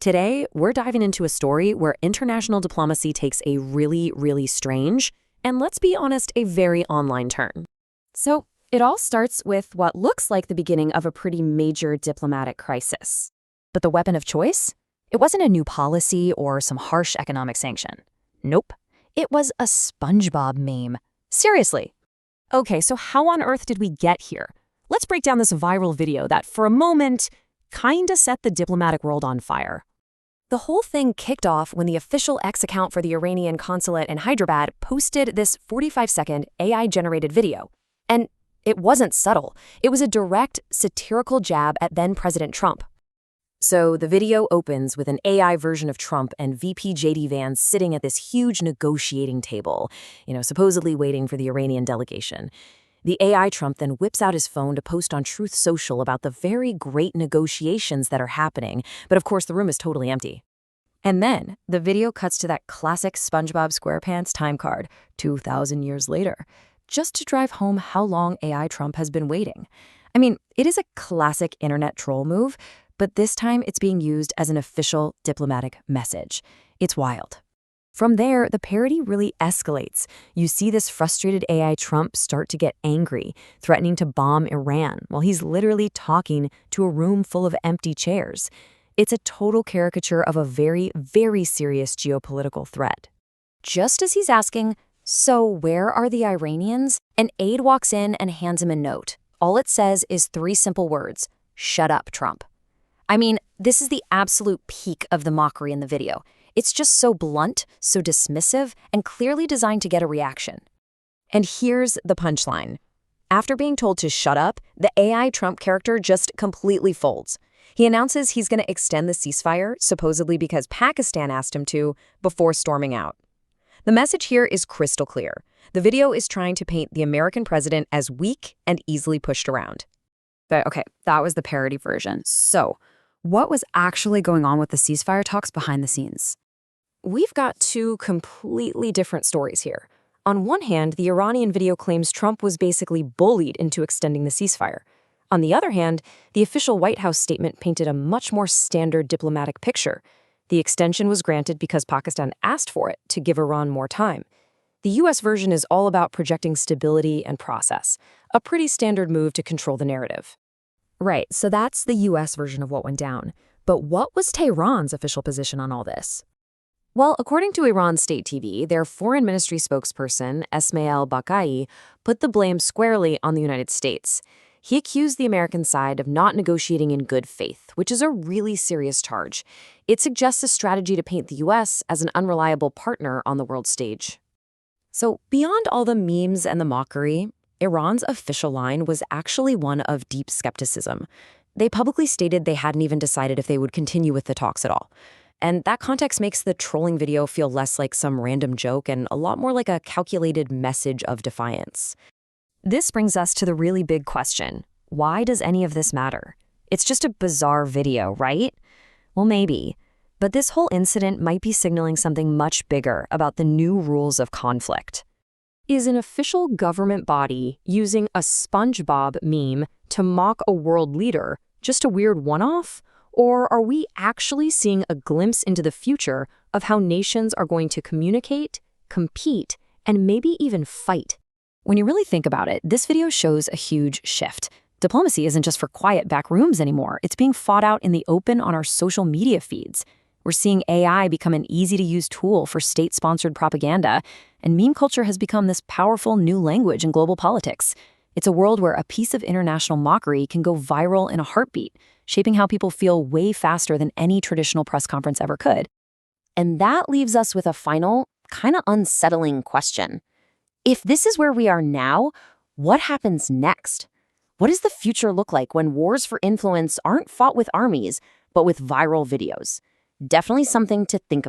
Today, we're diving into a story where international diplomacy takes a really, really strange, and let's be honest, a very online turn. So, it all starts with what looks like the beginning of a pretty major diplomatic crisis. But the weapon of choice? It wasn't a new policy or some harsh economic sanction. Nope. It was a SpongeBob meme. Seriously. Okay, so how on earth did we get here? Let's break down this viral video that, for a moment, kinda set the diplomatic world on fire. The whole thing kicked off when the official X account for the Iranian consulate in Hyderabad posted this 45-second AI-generated video. And it wasn't subtle. It was a direct, satirical jab at then-President Trump. So the video opens with an AI version of Trump and VP J.D. Vance sitting at this huge negotiating table, supposedly waiting for the Iranian delegation. The AI Trump then whips out his phone to post on Truth Social about the very great negotiations that are happening, but of course the room is totally empty. And then the video cuts to that classic SpongeBob SquarePants time card, 2,000 years later, just to drive home how long AI Trump has been waiting. I mean, it is a classic internet troll move, but this time it's being used as an official diplomatic message. It's wild. From there, the parody really escalates. You see this frustrated AI Trump start to get angry, threatening to bomb Iran while he's literally talking to a room full of empty chairs. It's a total caricature of a very, very serious geopolitical threat. Just as he's asking, "So where are the Iranians?" an aide walks in and hands him a note. All it says is 3 simple words: "Shut up, Trump." I mean, this is the absolute peak of the mockery in the video. It's just so blunt, so dismissive, and clearly designed to get a reaction. And here's the punchline. After being told to shut up, the AI Trump character just completely folds. He announces he's going to extend the ceasefire, supposedly because Pakistan asked him to, before storming out. The message here is crystal clear. The video is trying to paint the American president as weak and easily pushed around. But okay, that was the parody version. So, what was actually going on with the ceasefire talks behind the scenes? We've got 2 completely different stories here. On one hand, the Iranian video claims Trump was basically bullied into extending the ceasefire. On the other hand, the official White House statement painted a much more standard diplomatic picture. The extension was granted because Pakistan asked for it to give Iran more time. The U.S. version is all about projecting stability and process, a pretty standard move to control the narrative. Right, so that's the U.S. version of what went down. But what was Tehran's official position on all this? Well, according to Iran State TV, their foreign ministry spokesperson, Esmail Bakai, put the blame squarely on the United States. He accused the American side of not negotiating in good faith, which is a really serious charge. It suggests a strategy to paint the U.S. as an unreliable partner on the world stage. So, beyond all the memes and the mockery, Iran's official line was actually one of deep skepticism. They publicly stated they hadn't even decided if they would continue with the talks at all. And that context makes the trolling video feel less like some random joke and a lot more like a calculated message of defiance. This brings us to the really big question. Why does any of this matter? It's just a bizarre video, right? Well, maybe. But this whole incident might be signaling something much bigger about the new rules of conflict. Is an official government body using a SpongeBob meme to mock a world leader just a weird one-off? Or are we actually seeing a glimpse into the future of how nations are going to communicate, compete, and maybe even fight? When you really think about it, this video shows a huge shift. Diplomacy isn't just for quiet back rooms anymore. It's being fought out in the open on our social media feeds. We're seeing AI become an easy-to-use tool for state-sponsored propaganda, and meme culture has become this powerful new language in global politics. It's a world where a piece of international mockery can go viral in a heartbeat, shaping how people feel way faster than any traditional press conference ever could. And that leaves us with a final, kind of unsettling question. If this is where we are now, what happens next? What does the future look like when wars for influence aren't fought with armies, but with viral videos? Definitely something to think about.